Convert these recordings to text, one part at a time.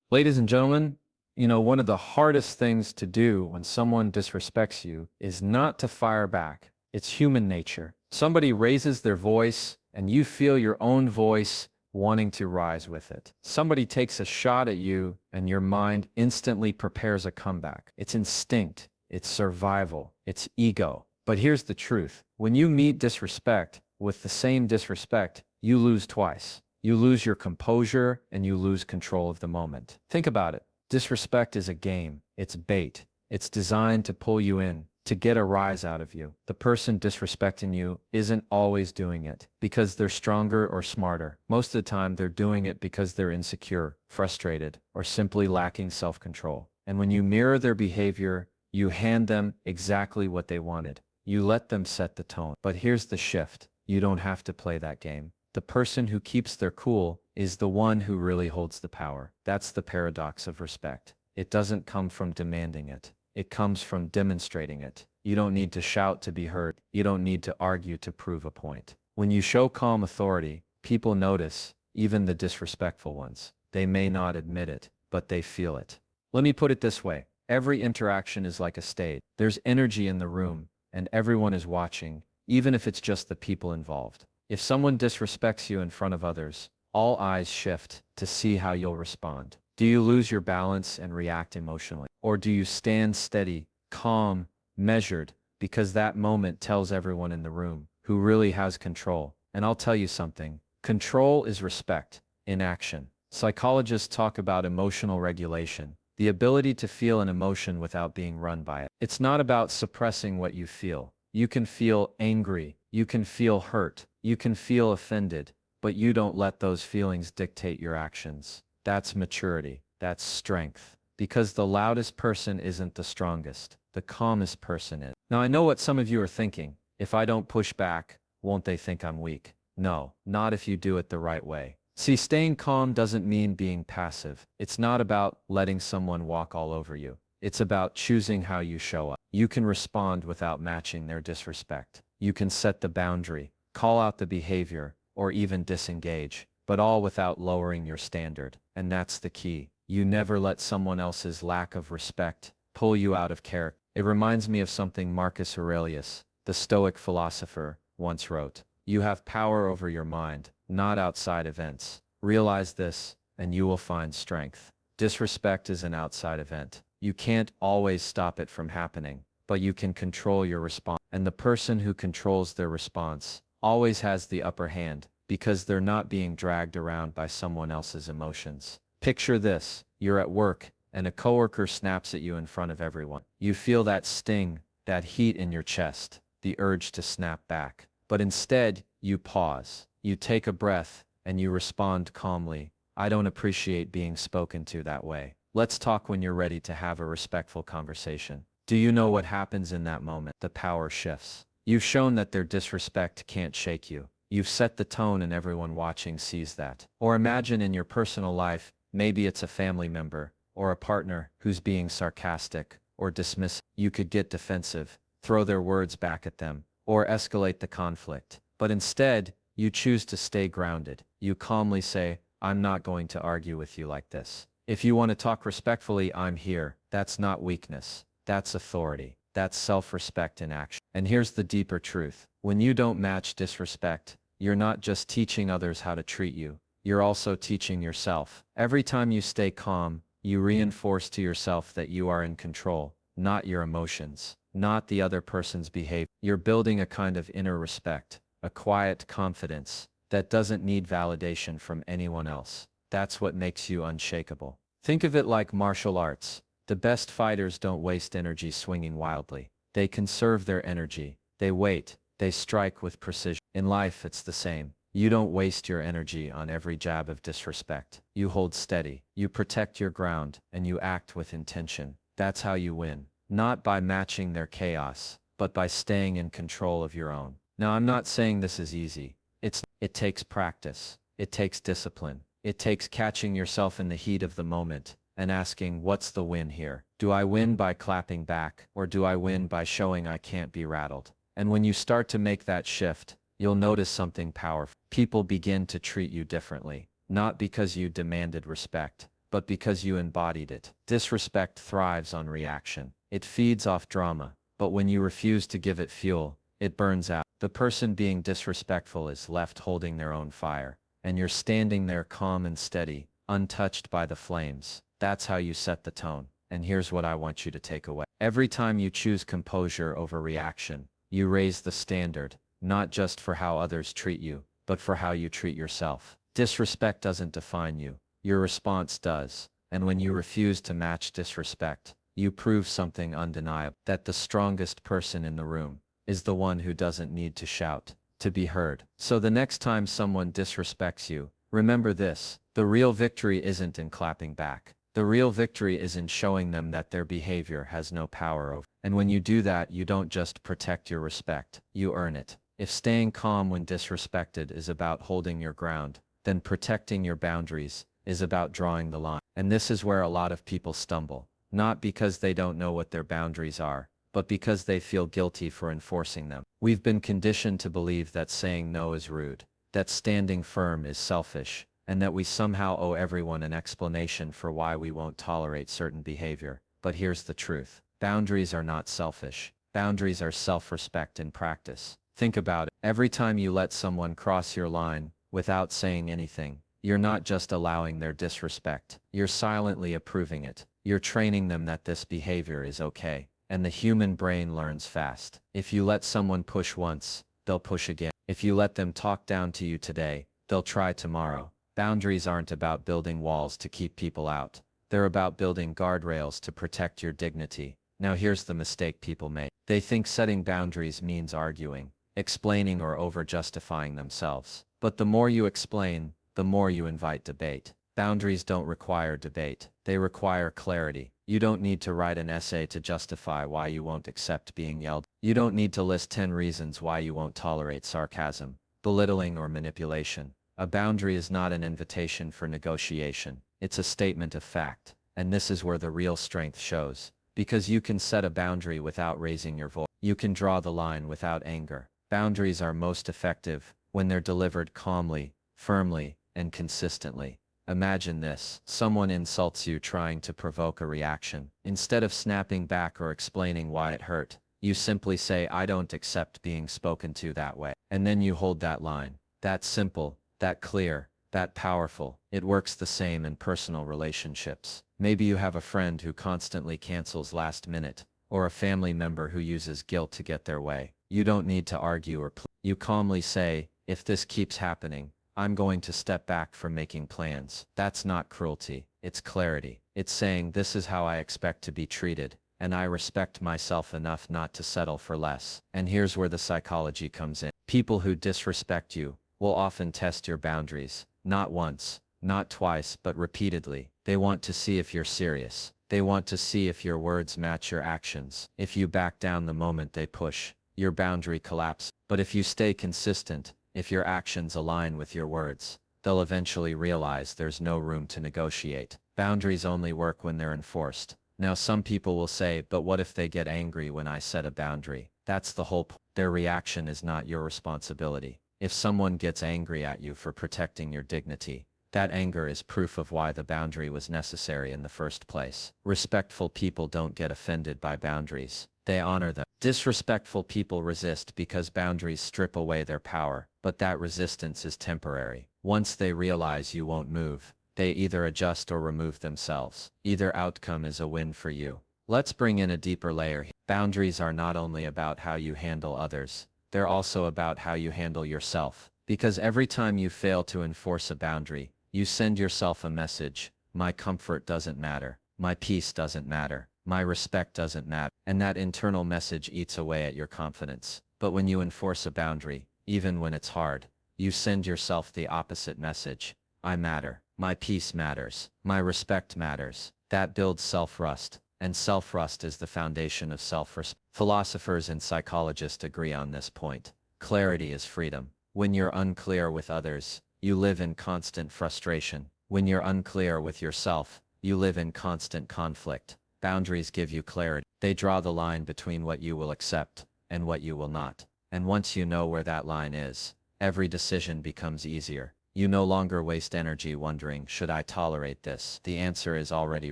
Ladies and gentlemen, one of the hardest things to do when someone disrespects you is not to fire back. It's human nature. Somebody raises their voice and you feel your own voice wanting to rise with it. Somebody takes a shot at you and your mind instantly prepares a comeback. It's instinct, it's survival, it's ego. But here's the truth. When you meet disrespect with the same disrespect, you lose twice. You lose your composure and you lose control of the moment. Think about it. Disrespect is a game. It's bait. It's designed to pull you in, to get a rise out of you. The person disrespecting you isn't always doing it because they're stronger or smarter. Most of the time, they're doing it because they're insecure, frustrated, or simply lacking self-control. And when you mirror their behavior, you hand them exactly what they wanted. You let them set the tone. But here's the shift. You don't have to play that game. The person who keeps their cool is the one who really holds the power. That's the paradox of respect. It doesn't come from demanding it. It comes from demonstrating it. You don't need to shout to be heard. You don't need to argue to prove a point. When you show calm authority, people notice, even the disrespectful ones. They may not admit it, but they feel it. Let me put it this way. Every interaction is like a stage. There's energy in the room, and everyone is watching, even if it's just the people involved. If someone disrespects you in front of others, all eyes shift to see how you'll respond. Do you lose your balance and react emotionally? Or do you stand steady, calm, measured, because that moment tells everyone in the room who really has control? And I'll tell you something, control is respect in action. Psychologists talk about emotional regulation, the ability to feel an emotion without being run by it. It's not about suppressing what you feel. You can feel angry, you can feel hurt, you can feel offended, but you don't let those feelings dictate your actions. That's maturity. That's strength. Because the loudest person isn't the strongest. The calmest person is. Now I know what some of you are thinking. If I don't push back, won't they think I'm weak? No, not if you do it the right way. See, staying calm doesn't mean being passive. It's not about letting someone walk all over you. It's about choosing how you show up. You can respond without matching their disrespect. You can set the boundary, call out the behavior, or even disengage, but all without lowering your standard. And that's the key. You never let someone else's lack of respect pull you out of character. It reminds me of something Marcus Aurelius, the Stoic philosopher, once wrote. You have power over your mind, not outside events. Realize this, and you will find strength. Disrespect is an outside event. You can't always stop it from happening, but you can control your response. And the person who controls their response always has the upper hand because they're not being dragged around by someone else's emotions. Picture this, you're at work and a coworker snaps at you in front of everyone. You feel that sting, that heat in your chest, the urge to snap back. But instead, you pause, you take a breath, and you respond calmly. I don't appreciate being spoken to that way. Let's talk when you're ready to have a respectful conversation. Do you know what happens in that moment? The power shifts. You've shown that their disrespect can't shake you. You've set the tone and everyone watching sees that. Or imagine in your personal life, maybe it's a family member or a partner who's being sarcastic or dismissive. You could get defensive, throw their words back at them, or escalate the conflict. But instead, you choose to stay grounded. You calmly say, I'm not going to argue with you like this. If you want to talk respectfully, I'm here. That's not weakness. That's authority. That's self-respect in action. And here's the deeper truth. When you don't match disrespect, you're not just teaching others how to treat you. You're also teaching yourself. Every time you stay calm, you reinforce to yourself that you are in control, not your emotions, not the other person's behavior. You're building a kind of inner respect, a quiet confidence that doesn't need validation from anyone else. That's what makes you unshakable. Think of it like martial arts. The best fighters don't waste energy swinging wildly. They conserve their energy. They wait. They strike with precision. In life, it's the same. You don't waste your energy on every jab of disrespect. You hold steady. You protect your ground, and you act with intention. That's how you win. Not by matching their chaos, but by staying in control of your own. Now, I'm not saying this is easy. It takes practice. It takes discipline. It takes catching yourself in the heat of the moment and asking, what's the win here? Do I win by clapping back, or do I win by showing I can't be rattled? And when you start to make that shift, you'll notice something powerful. People begin to treat you differently, not because you demanded respect, but because you embodied it. Disrespect thrives on reaction. It feeds off drama, but when you refuse to give it fuel, it burns out. The person being disrespectful is left holding their own fire, and you're standing there calm and steady, untouched by the flames. That's how you set the tone. And here's what I want you to take away. Every time you choose composure over reaction, you raise the standard, not just for how others treat you, but for how you treat yourself. Disrespect doesn't define you. Your response does. And when you refuse to match disrespect, you prove something undeniable, that the strongest person in the room is the one who doesn't need to shout to be heard. So the next time someone disrespects you, remember this: the real victory isn't in clapping back. The real victory is in showing them that their behavior has no power over. And when you do that, you don't just protect your respect, you earn it. If staying calm when disrespected is about holding your ground, then protecting your boundaries is about drawing the line. And this is where a lot of people stumble, not because they don't know what their boundaries are, but because they feel guilty for enforcing them. We've been conditioned to believe that saying no is rude, that standing firm is selfish, and that we somehow owe everyone an explanation for why we won't tolerate certain behavior. But here's the truth. Boundaries are not selfish. Boundaries are self-respect in practice. Think about it. Every time you let someone cross your line without saying anything, you're not just allowing their disrespect. You're silently approving it. You're training them that this behavior is okay. And the human brain learns fast. If you let someone push once, they'll push again. If you let them talk down to you today, they'll try tomorrow. Boundaries aren't about building walls to keep people out. They're about building guardrails to protect your dignity. Now here's the mistake people make. They think setting boundaries means arguing, explaining, or over-justifying themselves. But the more you explain, the more you invite debate. Boundaries don't require debate. They require clarity. You don't need to write an essay to justify why you won't accept being yelled. You don't need to list 10 reasons why you won't tolerate sarcasm, belittling, or manipulation. A boundary is not an invitation for negotiation. It's a statement of fact. And this is where the real strength shows. Because you can set a boundary without raising your voice. You can draw the line without anger. Boundaries are most effective when they're delivered calmly, firmly, and consistently. Imagine this: someone insults you trying to provoke a reaction. Instead of snapping back or explaining why it hurt, you simply say, "I don't accept being spoken to that way." And then you hold that line. That's simple, that clear, that powerful. It works the same in personal relationships. Maybe you have a friend who constantly cancels last minute, or a family member who uses guilt to get their way. You don't need to argue or plead. You calmly say, "If this keeps happening, I'm going to step back from making plans." That's not cruelty, it's clarity. It's saying, "This is how I expect to be treated, and I respect myself enough not to settle for less." And here's where the psychology comes in. People who disrespect you will often test your boundaries, not once, not twice, but repeatedly. They want to see if you're serious. They want to see if your words match your actions. If you back down the moment they push, your boundary collapses. But if you stay consistent, if your actions align with your words, they'll eventually realize there's no room to negotiate. Boundaries only work when they're enforced. Now some people will say, "But what if they get angry when I set a boundary?" That's the whole point. Their reaction is not your responsibility. If someone gets angry at you for protecting your dignity, that anger is proof of why the boundary was necessary in the first place. Respectful people don't get offended by boundaries. They honor them. Disrespectful people resist because boundaries strip away their power, but that resistance is temporary. Once they realize you won't move, they either adjust or remove themselves. Either outcome is a win for you. Let's bring in a deeper layer here. Boundaries are not only about how you handle others, they're also about how you handle yourself. Because every time you fail to enforce a boundary, you send yourself a message: my comfort doesn't matter, my peace doesn't matter, my respect doesn't matter. And that internal message eats away at your confidence. But when you enforce a boundary, even when it's hard, you send yourself the opposite message: I matter, my peace matters, my respect matters. That builds self-trust, and self-trust is the foundation of self-respect. Philosophers and psychologists agree on this point. Clarity is freedom. When you're unclear with others, you live in constant frustration. When you're unclear with yourself, you live in constant conflict. Boundaries give you clarity. They draw the line between what you will accept and what you will not. And once you know where that line is, every decision becomes easier. You no longer waste energy wondering, should I tolerate this? The answer is already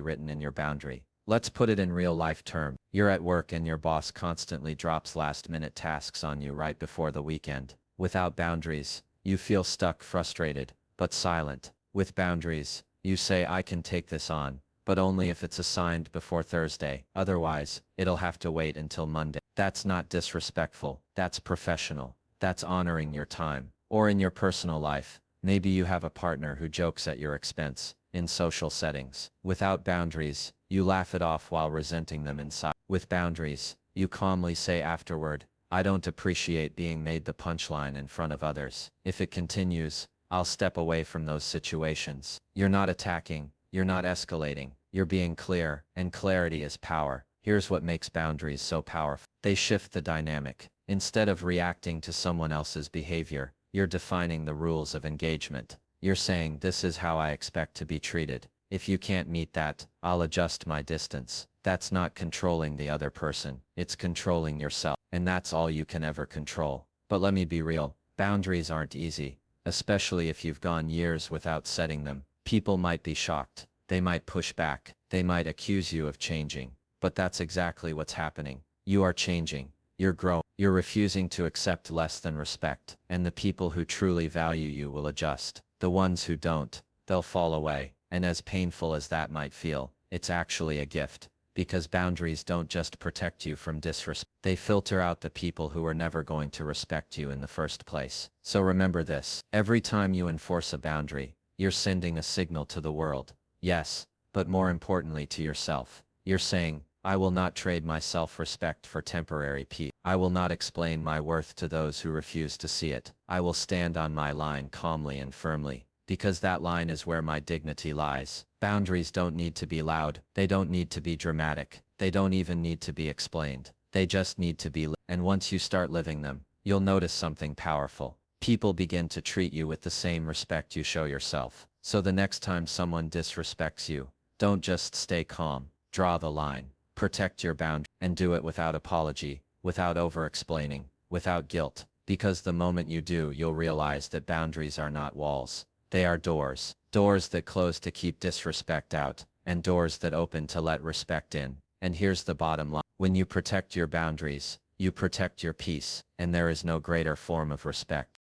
written in your boundary. Let's put it in real-life terms. You're at work and your boss constantly drops last-minute tasks on you right before the weekend. Without boundaries, you feel stuck, frustrated, but silent. With boundaries, you say, I can take this on, but only if it's assigned before Thursday. Otherwise, it'll have to wait until Monday. That's not disrespectful. That's professional. That's honoring your time. Or in your personal life, maybe you have a partner who jokes at your expense. In social settings, without boundaries, you laugh it off while resenting them inside. With boundaries, you calmly say afterward, I don't appreciate being made the punchline in front of others. If it continues, I'll step away from those situations. You're not attacking. You're not escalating. You're being clear, and clarity is power. Here's what makes boundaries so powerful. They shift the dynamic. Instead of reacting to someone else's behavior, you're defining the rules of engagement. You're saying, this is how I expect to be treated. If you can't meet that, I'll adjust my distance. That's not controlling the other person. It's controlling yourself. And that's all you can ever control. But let me be real. Boundaries aren't easy, especially if you've gone years without setting them. People might be shocked. They might push back. They might accuse you of changing. But that's exactly what's happening. You are changing. You're growing. You're refusing to accept less than respect. And the people who truly value you will adjust. The ones who don't, they'll fall away. And as painful as that might feel, it's actually a gift. Because boundaries don't just protect you from disrespect. They filter out the people who are never going to respect you in the first place. So remember this. Every time you enforce a boundary, you're sending a signal to the world. Yes, but more importantly to yourself. You're saying, I will not trade my self-respect for temporary peace. I will not explain my worth to those who refuse to see it. I will stand on my line calmly and firmly, because that line is where my dignity lies. Boundaries don't need to be loud. They don't need to be dramatic. They don't even need to be explained. They just need to be lived. And once you start living them, you'll notice something powerful. People begin to treat you with the same respect you show yourself. So the next time someone disrespects you, don't just stay calm. Draw the line. Protect your boundary, and do it without apology, without over-explaining, without guilt. Because the moment you do, you'll realize that boundaries are not walls. They are doors. Doors that close to keep disrespect out, and doors that open to let respect in. And here's the bottom line. When you protect your boundaries, you protect your peace, and there is no greater form of respect.